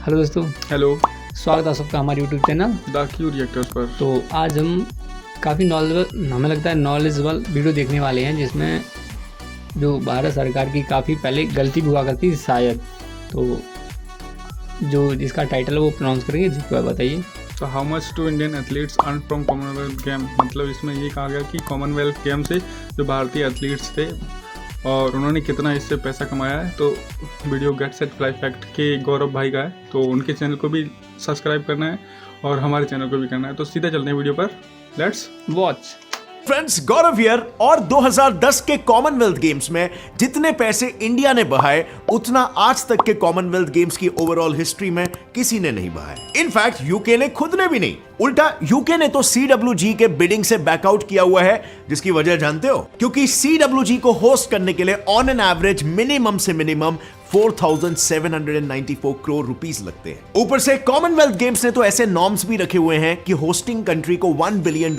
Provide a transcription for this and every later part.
Hello दोस्तों, hello स्वागत है सबका हमारे YouTube channel the Q reactors पर। तो आज हम काफ़ी नॉलेजेबल, हमें लगता है नॉलेजेबल वीडियो देखने वाले हैं, जिसमें जो भारत सरकार की काफ़ी पहले गलती भी हुआ करती शायद, तो जो जिसका टाइटल है वो प्रोनाउंस करेंगे, जिसको बताइए। तो how much do Indian athletes earn from Commonwealth game, मतलब इसमें ये कहा गया कि कॉमनवेल्थ गेम से जो भारतीय एथलीट्स थे और उन्होंने कितना इससे पैसा कमाया है। तो video get set fly fact के गौरव भाई का है, तो उनके चैनल को भी सब्सक्राइब करना है और हमारे चैनल को भी करना है। तो सीधे चलते हैं वीडियो पर, let's watch. Friends, Gaurav here. और 2010 के कॉमनवेल्थ गेम्स में जितने पैसे इंडिया ने बहाए उतना आज तक के कॉमनवेल्थ गेम्स की ओवरऑल हिस्ट्री में किसी ने नहीं बहाया। इनफैक्ट यूके ने खुद ने भी नहीं, उल्टा यूके ने तो CWG के बिडिंग से बैकआउट किया हुआ है। जिसकी वजह जानते हो? क्योंकि CWG को होस्ट करने के लिए ऑन एन एवरेज मिनिमम से मिनिमम 4,794 करोड़ रुपीस लगते हैं। ऊपर से कॉमनवेल्थ गेम्स ने तो ऐसे नॉर्म्स भी रखे हुए हैं कि होस्टिंग कंट्री को $1 बिलियन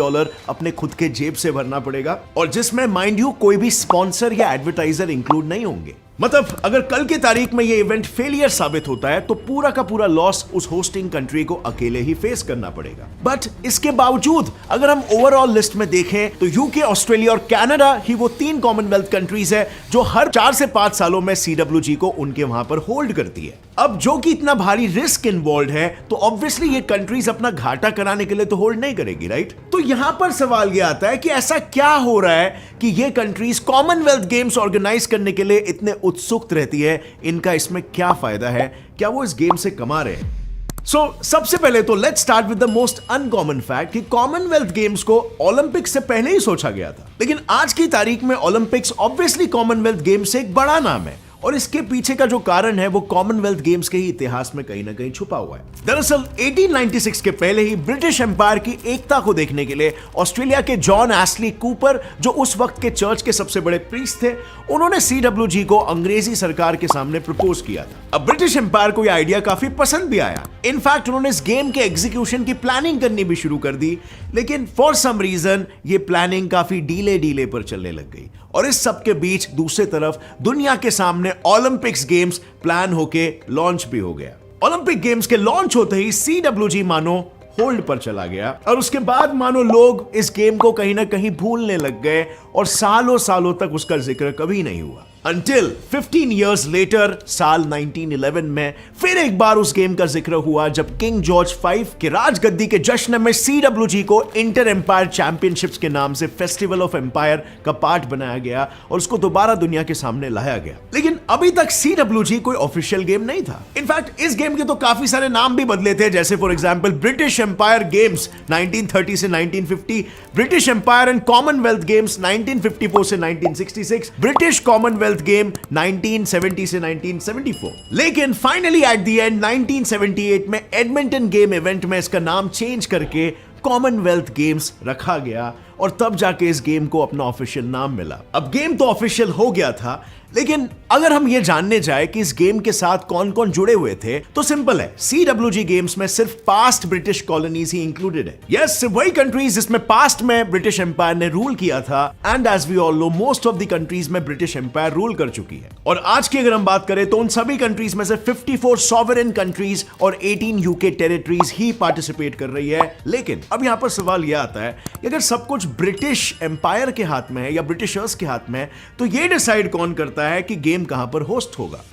अपने खुद के जेब से भरना पड़ेगा, और जिसमें माइंड यू कोई भी स्पॉन्सर या एडवर्टाइजर इंक्लूड नहीं होंगे। मतलब अगर कल की तारीख में ये इवेंट फेलियर साबित होता है तो पूरा का पूरा लॉस उस होस्टिंग कंट्री को अकेले ही फेस करना पड़ेगा। बट इसके बावजूद अगर हम ओवरऑल लिस्ट में देखें तो यूके, ऑस्ट्रेलिया और कनाडा ही वो 3 कॉमनवेल्थ कंट्रीज है जो हर 4 से 5 सालों में CWG को उनके वहां पर होल्ड करती है। अब जो कि इतना भारी रिस्क इन्वॉल्व है, तो ऑब्वियसली ये कंट्रीज अपना घाटा कराने के लिए तो होल्ड नहीं करेगी, राइट? तो यहां पर सवाल ये आता है कि ऐसा क्या हो रहा है कि ये कंट्रीज कॉमनवेल्थ गेम्स ऑर्गेनाइज करने के लिए इतने उत्सुक रहती है। इनका इसमें क्या फायदा है? क्या वो इस गेम से कमा रहे हैं? सबसे पहले तो let's start with the most uncommon fact कि कॉमनवेल्थ गेम्स को ओलंपिक्स से पहले ही सोचा गया था। लेकिन आज की तारीख में ओलंपिक्स ऑब्वियसली कॉमनवेल्थ गेम्स से एक बड़ा नाम है, और इसके पीछे का जो कारण है वो कॉमनवेल्थ गेम्स के ही इतिहास में कहीं ना कहीं छुपा हुआ है। दरअसल 1896 के पहले ही ब्रिटिश एम्पायर की एकता को देखने के लिए ऑस्ट्रेलिया के जॉन एशली कूपर, जो उस वक्त के चर्च के सबसे बड़े प्रीस्ट थे, उन्होंने CWG को अंग्रेजी सरकार के सामने प्रपोज किया था। अब ब्रिटिश एम्पायर को यह आइडिया काफी पसंद भी आया। इनफैक्ट उन्होंने इस गेम के एग्जीक्यूशन की प्लानिंग करनी भी शुरू कर दी, लेकिन फॉर सम रीजन ये प्लानिंग काफी डीले पर चलने लग गई। और इस सब के बीच दूसरी तरफ दुनिया के सामने ओलंपिक्स गेम्स प्लान होके लॉन्च भी हो गया। ओलंपिक गेम्स के लॉन्च होते ही CWG मानो होल्ड पर चला गया, और उसके बाद मानो लोग इस गेम को कहीं ना कहीं भूलने लग गए और सालों सालों तक उसका जिक्र कभी नहीं हुआ। Until 15 years later, साल 1911 में फिर एक बार उस गेम का जिक्र हुआ, जब किंग जॉर्ज V के राजगद्दी के जश्न में CWG को इंटर एम्पायर चैंपियनशिप्स के नाम से फेस्टिवल ऑफ एम्पायर का पार्ट बनाया गया और उसको दोबारा दुनिया के सामने लाया गया। लेकिन अभी तक CWG कोई ऑफिशियल गेम नहीं था। इनफैक्ट इस गेम के तो काफी सारे नाम भी बदले थे, जैसे for example British Empire Games 1930 से 1950, British Empire and Commonwealth Games 1954 से 1966, ब्रिटिश कॉमनवेल्थ गेम 1970 से 1974। लेकिन फाइनली एट द एंड 1978 में एडमिंटन गेम इवेंट में इसका नाम चेंज करके कॉमनवेल्थ गेम्स रखा गया, और तब जाके इस गेम को अपना ऑफिशियल नाम मिला। अब गेम तो ऑफिशियल हो गया था, लेकिन अगर हम ये जानने जाए कि इस गेम के साथ कौन कौन जुड़े हुए थे तो सिंपल है, CWG गेम्स में सिर्फ पास्ट ब्रिटिश कॉलोनीज ही इंक्लूडेड है। यस, वही कंट्रीज जिसमें पास्ट में ब्रिटिश एम्पायर ने रूल किया था, and as we all know most of the countries में ब्रिटिश एम्पायर रूल कर चुकी है। और आज की अगर हम बात करें तो उन सभी कंट्रीज में से 54 सॉवरेन कंट्रीज और 18 यूके टेरिटरीज ही पार्टिसिपेट कर रही है। लेकिन अब यहां पर सवाल यह आता है कि अगर सब कुछ ब्रिटिश एम्पायर के हाथ में है या ब्रिटिशर्स के हाथ में है, तो ये डिसाइड कौन करता है कि गेम कहां पर होस्ट होगा?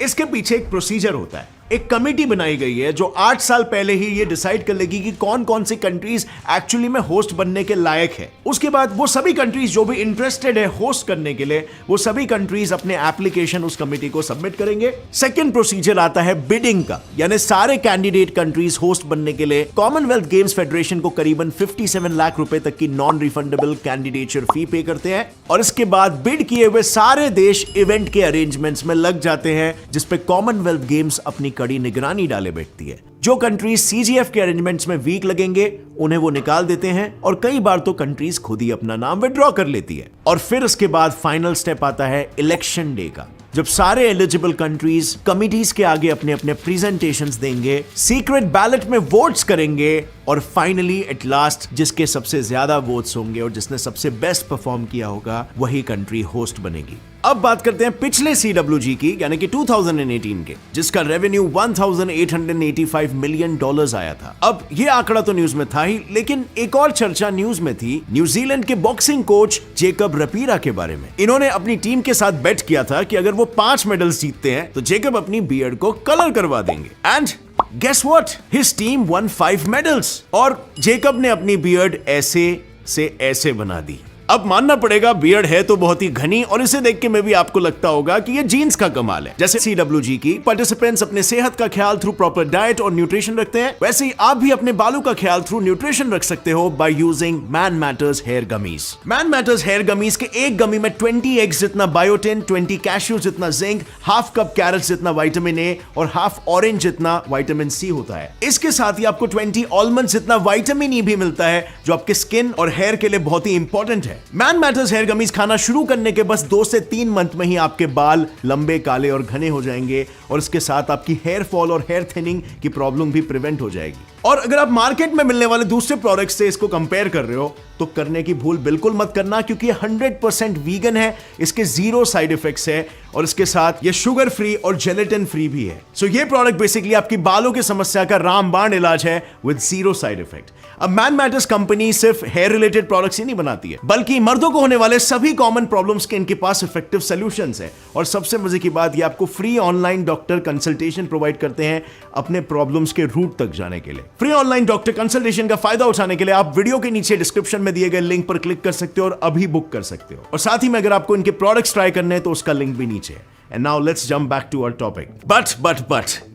इसके पीछे एक प्रोसीजर होता है। एक कमेटी बनाई गई है जो 8 साल पहले ही ये डिसाइड कर लेगी कि कौन कौन सी कंट्रीज एक्चुअली में होस्ट बनने के लायक है। उसके बाद वो सभी कंट्रीज जो भी इंटरेस्टेड है होस्ट करने के लिए, वो सभी कंट्रीज अपने एप्लीकेशन उस कमेटी को सबमिट करेंगे। सेकंड प्रोसीजर आता है बिडिंग का, यानी सारे कैंडिडेट कंट्रीज होस्ट बनने के लिए कॉमनवेल्थ गेम्स फेडरेशन को करीबन 57 लाख रुपए तक की नॉन रिफंडेबल कैंडिडेचर फी पे करते हैं, और इसके बाद बिड किए हुए सारे देश इवेंट के अरेंजमेंट्स में लग जाते हैं, जिसपे कॉमनवेल्थ गेम्स अपनी कड़ी निगरानी डाले बैठती है। जो कंट्रीज CGF के अरेंजमेंट्स में वीक लगेंगे उन्हें वो निकाल देते हैं, और कई बार तो कंट्रीज खुद ही अपना नाम विड्रॉ कर लेती है। और फिर उसके बाद फाइनल स्टेप आता है इलेक्शन डे का, जब सारे एलिजिबल कंट्रीज कमिटीज के आगे अपने अपने प्रेजेंटेशंस देंगे, सीक्रेट बैलेट में वोट्स करेंगे, और फाइनली एट लास्ट जिसके सबसे ज्यादा वोट्स होंगे और जिसने सबसे बेस्ट परफॉर्म किया होगा वही कंट्री होस्ट बनेगी। अब बात करते हैं पिछले CWG की, यानी कि 2018 के, जिसका रेवेन्यू $1,885 मिलियन आया था। अब ये आंकड़ा तो न्यूज में था ही, लेकिन एक और चर्चा न्यूज में थी न्यूजीलैंड के बॉक्सिंग कोच जेकब रपीरा के बारे में। इन्होंने अपनी टीम के साथ बेट किया था कि अगर वो 5 मेडल्स जीतते हैं तो जेकब अपनी बियर्ड को कलर करवा देंगे। And guess what? His team won 5 medals और जेकब ने अपनी बियर्ड ऐसे से ऐसे बना दी। अब मानना पड़ेगा बियर्ड है तो बहुत ही घनी, और इसे देख के मैं भी आपको लगता होगा कि ये जीन्स का कमाल है। जैसे CWG की पार्टिसिपेंट्स अपने सेहत का ख्याल थ्रू प्रॉपर डाइट और न्यूट्रिशन रखते हैं, वैसे ही आप भी अपने बालों का ख्याल थ्रू न्यूट्रिशन रख सकते हो by using Man Matters hair gummies. Man Matters hair gummies के एक गमी में 20 एग्स जितना बायोटिन, 20 कैश्यू जितना जिंक, हाफ कप कैरेट जितना विटामिन ए और हाफ ऑरेंज जितना विटामिन सी होता है। इसके साथ ही आपको 20 आलमंड जितना विटामिन ई भी मिलता है, जो आपके स्किन और हेयर के लिए बहुत ही इंपॉर्टेंट है। मैन मैटर्स हेयर गमीज खाना शुरू करने के बस 2 से 3 मंथ में ही आपके बाल लंबे, काले और घने हो जाएंगे, और इसके साथ आपकी हेयर फॉल और हेयर थिनिंग की प्रॉब्लम भी प्रिवेंट हो जाएगी। और अगर आप मार्केट में मिलने वाले दूसरे प्रोडक्ट से इसको कंपेयर कर रहे हो तो करने की भूल बिल्कुल मत करना, क्योंकि ये 100% वीगन है, इसके 0 साइड इफेक्ट्स है, और इसके साथ ये शुगर फ्री और जेलेटिन फ्री भी है। सो ये प्रोडक्ट बेसिकली आपकी बालों की समस्या का रामबाण इलाज है विद 0 साइड इफेक्ट। अब मैन मैटर्स कंपनी सिर्फ हेयर रिलेटेड प्रोडक्ट्स ही नहीं बनाती है, बल्कि मर्दों को होने वाले सभी कॉमन प्रॉब्लम्स के इनके पास इफेक्टिव सॉल्यूशंस है। और सबसे मजे की बात, ये आपको free online doctor consultation provide करते हैं अपने प्रॉब्लम्स के रूट तक जाने के लिए। फ्री ऑनलाइन डॉक्टर कंसल्टेशन का फायदा उठाने के लिए आप वीडियो के नीचे डिस्क्रिप्शन में दिए गए लिंक पर क्लिक कर सकते हो और अभी बुक कर सकते हो। और साथ ही में अगर आपको इनके प्रोडक्ट्स ट्राई करने हैं तो उसका लिंक भी नीचे है। And now let's jump back to our topic. But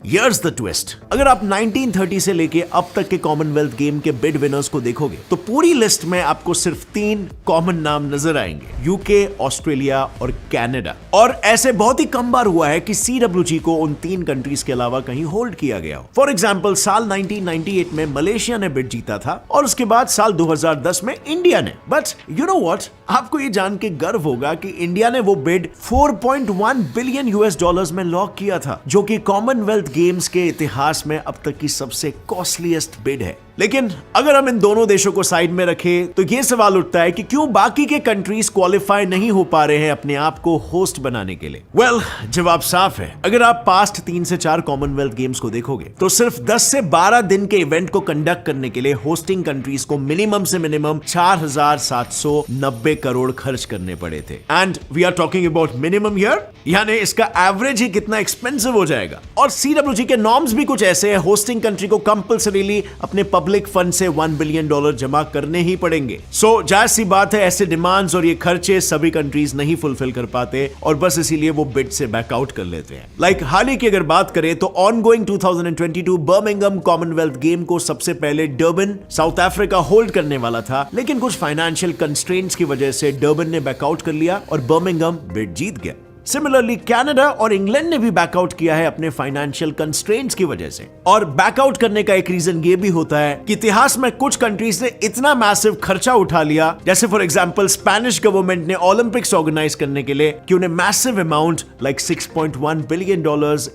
here's the twist. अगर आप 1930 से लेके अब तक के कॉमनवेल्थ गेम के बिड विनर्स को देखोगे तो पूरी लिस्ट में आपको सिर्फ 3 कॉमन नाम नजर आएंगे, यूके, ऑस्ट्रेलिया और कनाडा। और ऐसे बहुत ही कम बार हुआ है कि CWG को उन 3 कंट्रीज के अलावा कहीं होल्ड किया गया हो। फॉर एग्जाम्पल साल 1998 में मलेशिया ने बिड जीता था, और उसके बाद साल 2010 में इंडिया ने। बट यू नो व्हाट, आपको ये जान के गर्व होगा कि इंडिया ने वो बिड 4.1 बिलियन US में लॉक किया था, जो कि कॉमनवेल्थ गेम्स के इतिहास में अब तक की सबसे कॉस्टलीस्ट बिड है। लेकिन अगर हम इन दोनों देशों को साइड में रखें तो यह सवाल उठता है कि क्यों बाकी के कंट्रीज क्वालिफाई नहीं हो पा रहे हैं अपने आप को होस्ट बनाने के लिए। वेल, जवाब साफ है। अगर आप पास्ट 3 से 4 कॉमनवेल्थ गेम्स को देखोगे तो सिर्फ 10 से 12 दिन के इवेंट को कंडक्ट करने के लिए होस्टिंग कंट्रीज को मिनिमम से मिनिमम 4,790 करोड़ खर्च करने पड़े थे। And we are talking about minimum here, यानी इसका एवरेज ही कितना एक्सपेंसिव हो जाएगा। और CWG के नॉर्म्स भी कुछ ऐसे हैं, होस्टिंग कंट्री को कंपल्सरीली अपने पब्लिक फंड से $1 बिलियन जमा करने ही पड़ेंगे। सो जाहिर सी बात है, ऐसे डिमांड्स और ये खर्चे सभी कंट्रीज नहीं फुलफिल कर पाते, और बस इसीलिए वो बिड से बैकआउट कर लेते हैं। लाइक हाल ही की अगर बात करें तो ऑनगोइंग 2022 बर्मिंघम कॉमनवेल्थ गेम को सबसे पहले डर्बन, साउथ अफ्रीका होल्ड करने वाला था, लेकिन कुछ फाइनेंशियल कंस्ट्रेंट्स की वजह से डर्बन ने बैकआउट कर लिया और बर्मिंघम बिड जीत गया। सिमिलरली कनाडा और इंग्लैंड ने भी बैकआउट किया है अपने फाइनेंशियल कंस्ट्रेंट्स की वजह से। और बैकआउट करने का एक रीजन ये भी होता है कि इतिहास में कुछ कंट्रीज ने इतना मैसिव खर्चा उठा लिया, जैसे फॉर एग्जांपल स्पेनिश गवर्नमेंट ने ओलंपिक्स ऑर्गेनाइज करने के लिए कि उन्हें massive amount like $6.1 billion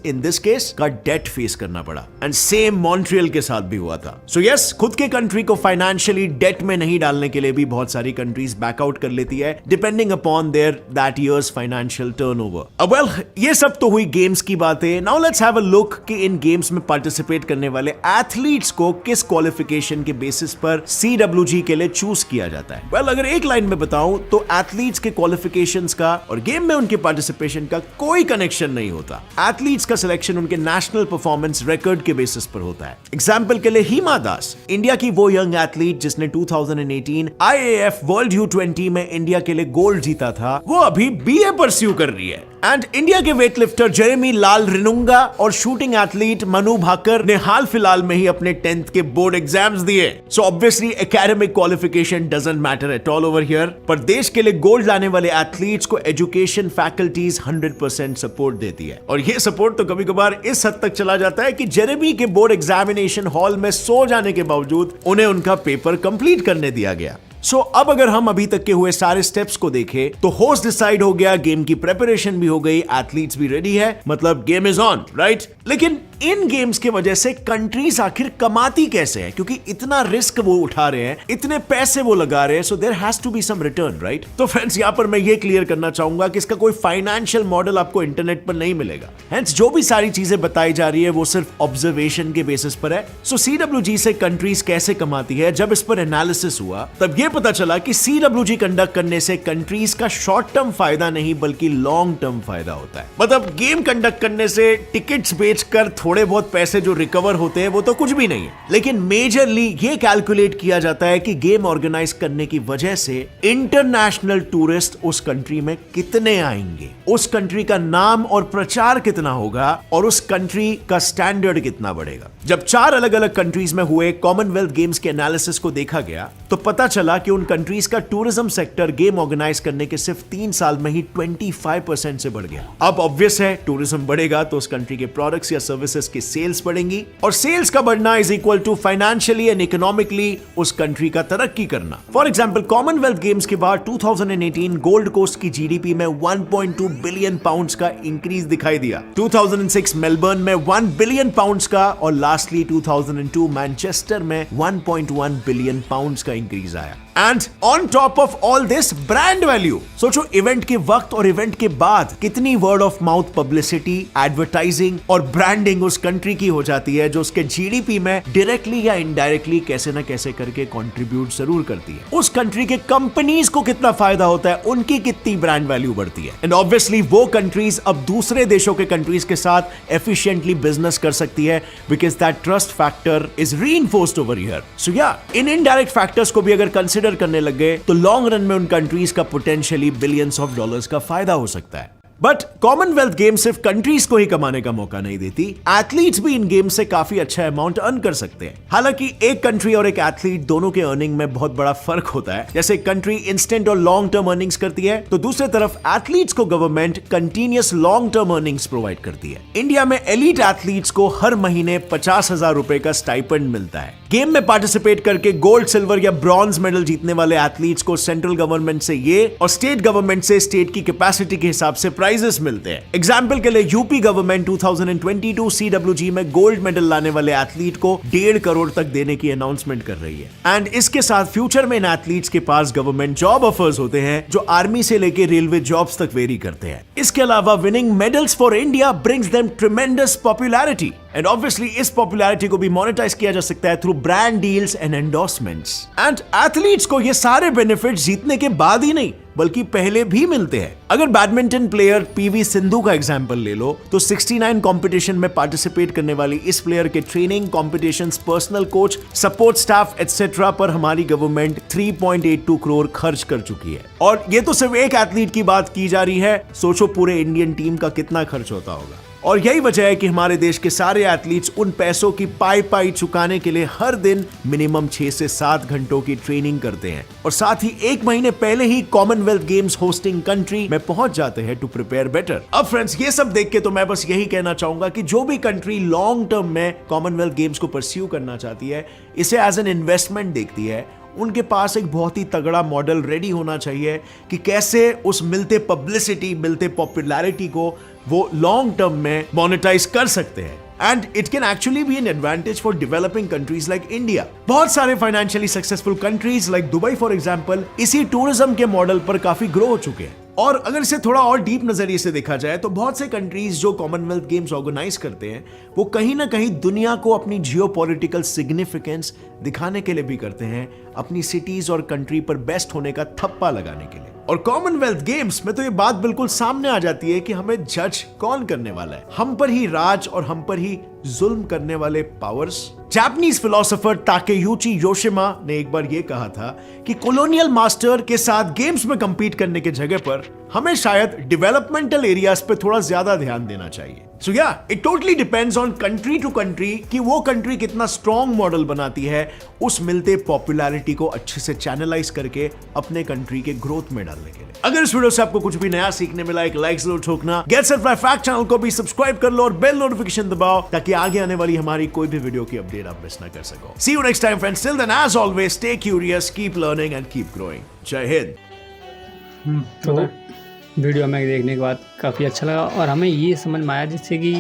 in this case का डेट फेस करना पड़ा। एंड सेम मॉन्ट्रियल के साथ भी हुआ था। सो यस, खुद के कंट्री को फाइनेंशियली डेट में नहीं डालने के लिए भी बहुत सारी कंट्रीज बैकआउट कर लेती है, depending upon their that years financial turnover. अब वेल, ये सब तो हुई गेम्स की बातें। Now let's have a look कि इन गेम्स में पार्टिसिपेट करने वाले एथलीट्स को किस क्वालिफिकेशन के बेसिस पर CWG के लिए चूज किया जाता है। वेल, अगर एक लाइन में बताऊं तो एथलीट्स के क्वालिफिकेशंस का और गेम में उनके पार्टिसिपेशन का कोई कनेक्शन नहीं होता। एथलीट्स का सिलेक्शन उनके नेशनल परफॉर्मेंस रिकॉर्ड के बेसिस पर होता है। एग्जाम्पल के लिए हिमा दास, इंडिया की वो यंग एथलीट जिसने 2018 IAF वर्ल्ड U20 में इंडिया के लिए गोल्ड जीता था, वो अभी BA परस्यू कर रही है। एंड इंडिया के वेटलिफ्टर जेरेमी लाल रिनुंगा और शूटिंग एथलीट मनु भाकर ने हाल फिलहाल में ही अपने 10th के बोर्ड एग्जाम्स दिए। So obviously academic qualification doesn't matter at all over here, पर देश के लिए गोल्ड लाने वाले एथलीट्स को एजुकेशन फैकल्टीज 100% सपोर्ट देती है। और ये सपोर्ट तो कभी कभार इस हद तक चला जाता है कि जेरेमी के बोर्ड एग्जामिनेशन हॉल में सो जाने के बावजूद उन्हें उनका पेपर कंप्लीट करने दिया गया। सो अब अगर हम अभी तक के हुए सारे स्टेप्स को देखें तो होस्ट डिसाइड हो गया, गेम की प्रिपरेशन भी हो गई, एथलीट्स भी रेडी है, मतलब गेम इज ऑन, राइट? लेकिन इन गेम्स की वजह से कंट्रीज आखिर कमाती कैसे है, क्योंकि इतना रिस्क वो उठा रहे हैं, इतने पैसे वो लगा रहे हैं, so there has to be some return, right? तो फ्रेंड्स यहां पर मैं ये क्लियर करना चाहूंगा कि इसका कोई फाइनेंशियल मॉडल आपको इंटरनेट पर नहीं मिलेगा। हेंस जो भी सारी चीजें बताई जा रही है वो सिर्फ ऑब्जर्वेशन के बेसिस पर है। सो CWG से कंट्रीज कैसे कमाती है, जब इस पर एनालिसिस हुआ तब ये पता चला कि CWG कंडक्ट करने से कंट्रीज का शॉर्ट टर्म फायदा नहीं बल्कि लॉन्ग टर्म फायदा होता है। मतलब गेम कंडक्ट करने से टिकट्स बेचकर थोड़े बहुत पैसे जो रिकवर होते हैं वो तो कुछ भी नहीं है, लेकिन मेजरली ये कैलकुलेट किया जाता है कि गेम ऑर्गेनाइज करने की वजह से इंटरनेशनल टूरिस्ट उस कंट्री में कितने आएंगे, उस कंट्री का नाम और प्रचार कितना होगा और उस कंट्री का स्टैंडर्ड कितना बढ़ेगा। जब 4 अलग अलग कंट्रीज में हुए कॉमनवेल्थ गेम्स के एनालिसिस को देखा गया तो पता चला कि उन कंट्रीज का टूरिज्म सेक्टर गेम ऑर्गेनाइज करने के सिर्फ 3 साल में ही 25% से बढ़ गया। अब ऑब्वियस है टूरिज्म बढ़ेगा तो उस कंट्री के प्रोडक्ट्स या सर्विसेज की सेल्स बढ़ेंगी, और सेल्स का बढ़ना is equal to financially and economically उस कंट्री का तरक्की करना। फॉर एग्जांपल कॉमनवेल्थ गेम्स के बाद 2018 गोल्ड कोस्ट की जीडीपी में 1.2 बिलियन पाउंड्स का इंक्रीज दिखाई दिया, 2006 मेलबर्न में 1 बिलियन पाउंड्स का, और लास्टली 2002 मैनचेस्टर में 1.1 बिलियन पाउंड्स का इंक्रीज आया। And on top of all this brand value, सोचो इवेंट के वक्त और इवेंट के बाद कितनी word of mouth publicity, advertising और ब्रांडिंग उस कंट्री की हो जाती है, जो उसके जीडीपी में डायरेक्टली या इनडायरेक्टली कैसे ना कैसे करके कंट्रीब्यूट जरूर करती है। उस कंट्री के कंपनीज को कितना फायदा होता है, उनकी कितनी ब्रांड वैल्यू बढ़ती है, एंड ऑब्वियसली वो कंट्रीज अब दूसरे देशों के कंट्रीज के साथ एफिशिएंटली बिजनेस कर सकती है, because that trust factor is reinforced over here. So या इन इनडायरेक्ट फैक्टर्स को भी अगर कंसीडर करने लग गए तो लॉन्ग रन में उन कंट्रीज का पोटेंशियली बिलियंस ऑफ डॉलर्स का फायदा हो सकता है। बट कॉमनवेल्थ गेम सिर्फ कंट्रीज को ही कमाने का मौका नहीं देती, एथलीट्स भी इन गेम से काफी अच्छा अमाउंट अर्न कर सकते हैं। हालांकि एक कंट्री और एक एथलीट दोनों के अर्निंग में बहुत बड़ा फर्क होता है। जैसे कंट्री इंस्टेंट और लॉन्ग टर्म अर्निंग्स करती है तो दूसरे तरफ एथलीट्स को government continuous long term earnings provide करती है। इंडिया में एलीट एथलीट्स को हर महीने 50,000 रुपए का स्टाइपेंड मिलता है। गेम में पार्टिसिपेट करके गोल्ड, सिल्वर या ब्रॉन्ज मेडल जीतने वाले एथलीट्स को सेंट्रल गवर्नमेंट से ये और स्टेट गवर्नमेंट से स्टेट की कैपेसिटी के हिसाब से प्राइजेस मिलते हैं। एग्जाम्पल के लिए यूपी गवर्नमेंट 2022 CWG में गोल्ड मेडल लाने वाले एथलीट को 1.5 करोड़ तक देने की अनाउंसमेंट कर रही है। एंड इसके साथ फ्यूचर में इन एथलीट्स के पास गवर्नमेंट जॉब ऑफर्स होते हैं जो आर्मी से लेके रेलवे जॉब्स तक वेरी करते हैं। इसके अलावा winning medals for India brings them tremendous popularity, and obviously इस पॉपुलैरिटी को भी मोनेटाइज किया जा सकता है through brand deals and endorsements. And athletes को ये सारे बेनिफिट्स जीतने के बाद ही नहीं बल्कि पहले भी मिलते हैं। अगर बैडमिंटन प्लेयर PV सिंधु का एग्जांपल ले लो तो 69 कंपटीशन में पार्टिसिपेट करने वाली इस प्लेयर के training, competitions, personal coach, support staff etcetera पर हमारी गवर्नमेंट 3.82 करोड़ खर्च कर चुकी है। और ये तो सिर्फ एक एथलीट की बात की जा रही है, सोचो पूरे इंडियन टीम का कितना खर्च होता होगा। और यही वजह है कि हमारे देश के सारे एथलीट्स उन पैसों की पाई चुकाने के लिए हर दिन मिनिमम 6 से 7 घंटों की ट्रेनिंग करते हैं, और साथ ही 1 महीने पहले ही कॉमनवेल्थ गेम्स होस्टिंग कंट्री में पहुंच जाते हैं टू प्रिपेयर बेटर। अब फ्रेंड्स ये सब देख के तो मैं बस यही कहना चाहूंगा कि जो भी कंट्री लॉन्ग टर्म में कॉमनवेल्थ गेम्स को परस्यू करना चाहती है, इसे एज एन इन्वेस्टमेंट देखती है, उनके पास एक बहुत ही तगड़ा मॉडल रेडी होना चाहिए कि कैसे उस मिलते पब्लिसिटी, मिलते पॉपुलैरिटी को वो लॉन्ग टर्म में मोनेटाइज कर सकते हैं। And it can actually be an advantage for developing countries like India. बहुत सारे financially successful countries like Dubai for example इसी टूरिज्म के मॉडल पर काफी ग्रो हो चुके हैं। और अगर इसे थोड़ा और डीप नजरिए से देखा जाए तो बहुत से कंट्रीज जो कॉमनवेल्थ गेम्स ऑर्गेनाइज करते हैं वो कहीं ना कहीं दुनिया को अपनी जियोपॉलिटिकल सिग्निफिकेंस दिखाने के लिए भी करते हैं, अपनी सिटीज और कंट्री पर बेस्ट होने का थप्पा लगाने के लिए। और कॉमनवेल्थ गेम्स में तो ये बात बिल्कुल सामने आ जाती है कि हमें जज कौन करने वाला है, हम पर ही राज और हम पर ही जुल्म करने वाले पावर्स। जापानीज फिलोसोफर ताकेयूची योशिमा ने एक बार ये कहा था कि कॉलोनियल मास्टर के साथ गेम्स में कंपीट करने के जगह पर हमें शायद डेवलपमेंटल एरियाज पे थोड़ा ज्यादा ध्यान देना चाहिए। सो या it totally depends on country to country कि वो कंट्री कितना स्ट्रॉन्ग मॉडल बनाती है उस मिलते पॉपुलैरिटी को अच्छे से चैनलाइज करके अपने कंट्री के ग्रोथ में डालने के लिए। अगर इस वीडियो से आपको कुछ भी नया सीखने मिला, एक लाइक जरूर ठोकना। Get set fly fact channel को भी सब्सक्राइब कर लो और बेल नोटिफिकेशन दबाओ ताकि आगे आने वाली हमारी कोई भी वीडियो की अपडेट आप मिस ना कर सको। See you next time friends, till then as always stay curious, keep learning and keep growing. जय हिंद। तो वीडियो में देखने के बाद काफ़ी अच्छा लगा और हमें ये समझ में आया जिससे कि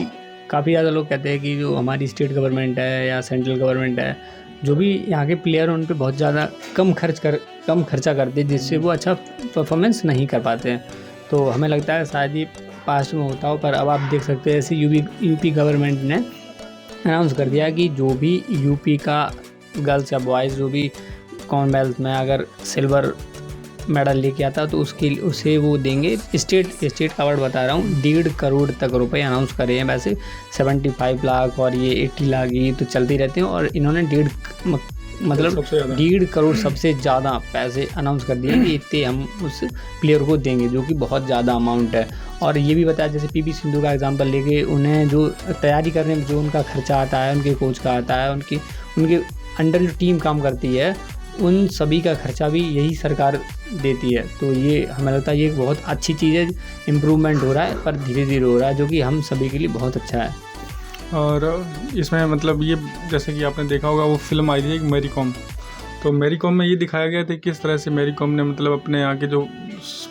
काफ़ी ज़्यादा लोग कहते हैं कि जो हमारी स्टेट गवर्नमेंट है या सेंट्रल गवर्नमेंट है, जो भी यहाँ के प्लेयर हैं उन पे बहुत ज़्यादा कम खर्चा करते हैं, जिससे वो अच्छा परफॉर्मेंस नहीं कर पाते हैं। तो हमें लगता है शायद ये पास्ट में होता हो, पर अब आप देख सकते हैं ऐसे यूपी गवर्नमेंट ने अनाउंस कर दिया कि जो भी यूपी का गर्ल्स या बॉयज़ जो भी कॉमनवेल्थ में अगर सिल्वर मेडल लेके आता तो उसे वो देंगे। स्टेट अवार्ड बता रहा हूँ, 1.5 करोड़ तक रुपए अनाउंस करे हैं। वैसे 75 लाख और ये 80 लाख ये तो चलते ही रहते हैं, और इन्होंने 1.5 करोड़ सबसे ज़्यादा पैसे अनाउंस कर दिए कि इतने हम उस प्लेयर को देंगे, जो कि बहुत ज़्यादा अमाउंट है। और ये भी बताया, जैसे पीवी सिंधु का एग्जांपल लेके, उन्हें जो तैयारी करने में जो उनका खर्चा आता है, उनके कोच का आता है, उनके अंडर जो टीम काम करती है, उन सभी का खर्चा भी यही सरकार देती है। तो ये हमें लगता है ये एक बहुत अच्छी चीज़ है, इम्प्रूवमेंट हो रहा है, पर धीरे धीरे हो रहा है, जो कि हम सभी के लिए बहुत अच्छा है। और इसमें मतलब ये जैसे कि आपने देखा होगा वो फिल्म आई थी एक मैरी कॉम, तो मैरी कॉम में ये दिखाया गया था किस तरह से मैरी कॉम ने मतलब अपने यहाँ के जो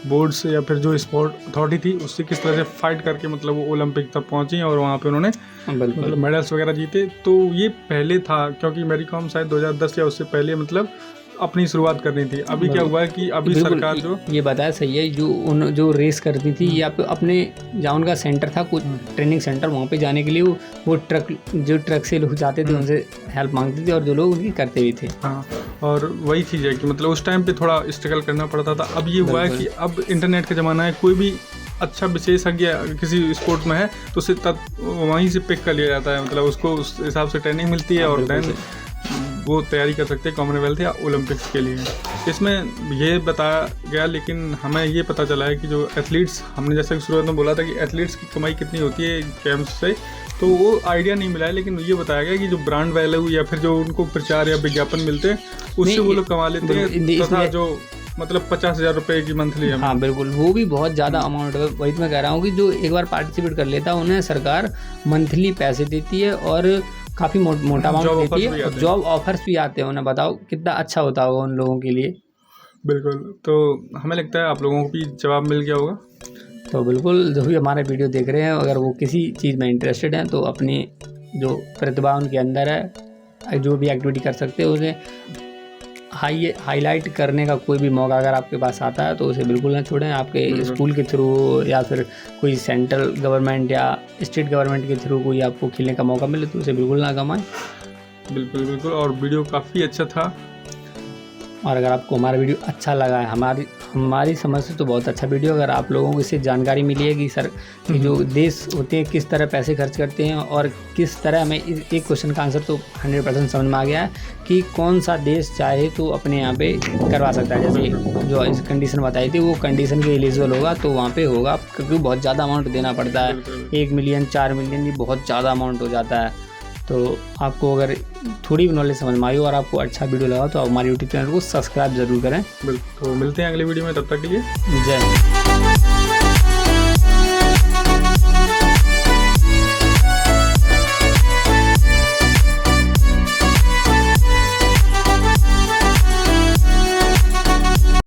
बोर्ड से या फिर जो स्पोर्ट अथॉरिटी थी उससे किस तरह से फाइट करके मतलब वो ओलंपिक तक पहुँची और वहाँ पे उन्होंने मतलब मेडल्स वगैरह जीते। तो ये पहले था, क्योंकि मैरी कॉम शायद 2010 या उससे पहले मतलब अपनी शुरुआत करनी थी। अभी क्या हुआ है कि अभी सरकार जो ये बताया सही है, जो रेस करती थी या अपने जहाँ उनका सेंटर था, कुछ ट्रेनिंग सेंटर, वहाँ पे जाने के लिए वो ट्रक से लोग जाते थे, उनसे हेल्प मांगते थे, और जो लोग उनकी करते भी थे। हाँ, और वही चीज़ है कि मतलब उस टाइम पे थोड़ा स्ट्रगल करना पड़ता था। अब ये हुआ है कि अब इंटरनेट का ज़माना है, कोई भी अच्छा विशेषज्ञ किसी स्पोर्ट में है तो उसे वहीं से पिक कर लिया जाता है, मतलब उसको उस हिसाब से ट्रेनिंग मिलती है और देन वो तैयारी कर सकते हैं कॉमनवेल्थ या ओलंपिक्स के लिए। इसमें ये बताया गया, लेकिन हमें ये पता चला है कि जो एथलीट्स, हमने जैसे कि शुरुआत में बोला था कि एथलीट्स की कमाई कितनी होती है गेम्स से, तो वो आइडिया नहीं मिला है, लेकिन ये बताया गया कि जो ब्रांड वैल्यू या फिर जो उनको प्रचार या विज्ञापन मिलते हैं उससे वो लोग कमा लेते हैं, तथा जो मतलब 50,000 रुपये की मंथली है। हाँ बिल्कुल, वो भी बहुत ज़्यादा अमाउंट है। वही तो मैं कह रहा हूँ कि जो एक बार पार्टिसिपेट कर लेता है उन्हें सरकार मंथली पैसे देती है और काफ़ी मोटा अमाउंट देती है, जॉब ऑफर्स भी आते हैं उन्हें। बताओ कितना अच्छा होता होगा उन लोगों के लिए। बिल्कुल, तो हमें लगता है आप लोगों को भी जवाब मिल गया होगा। तो बिल्कुल, जो भी हमारे वीडियो देख रहे हैं, अगर वो किसी चीज़ में इंटरेस्टेड हैं तो अपनी जो प्रतिभा उनके अंदर है, जो भी एक्टिविटी कर सकते हैं, उसे हाईलाइट करने का कोई भी मौका अगर आपके पास आता है तो उसे बिल्कुल ना छोड़ें। आपके स्कूल के थ्रू या फिर कोई सेंट्रल गवर्नमेंट या स्टेट गवर्नमेंट के थ्रू कोई आपको खेलने का मौका मिले तो उसे बिल्कुल ना गंवाएं। बिल्कुल, और वीडियो काफ़ी अच्छा था। और अगर आपको हमारा वीडियो अच्छा लगा है, हमारी समझ से तो बहुत अच्छा वीडियो, अगर आप लोगों को इससे जानकारी मिली है कि सर कि जो देश होते हैं किस तरह पैसे खर्च करते हैं और किस तरह, हमें एक क्वेश्चन का आंसर तो 100% समझ में आ गया है कि कौन सा देश चाहे तो अपने यहाँ पे करवा सकता है। जैसे जो इस कंडीशन बताई थी वो कंडीशन के एलिजिबल होगा तो वहाँ पे होगा, क्योंकि बहुत ज़्यादा अमाउंट देना पड़ता है। 1 मिलियन 4 मिलियन ये बहुत ज़्यादा अमाउंट हो जाता है। तो आपको अगर थोड़ी भी नॉलेज समझ में आई और आपको अच्छा वीडियो लगा तो आप हमारे यूट्यूब चैनल को सब्सक्राइब ज़रूर करें। बिल्कुल, तो मिलते हैं अगले वीडियो में, तब तक के लिए जय हिंद।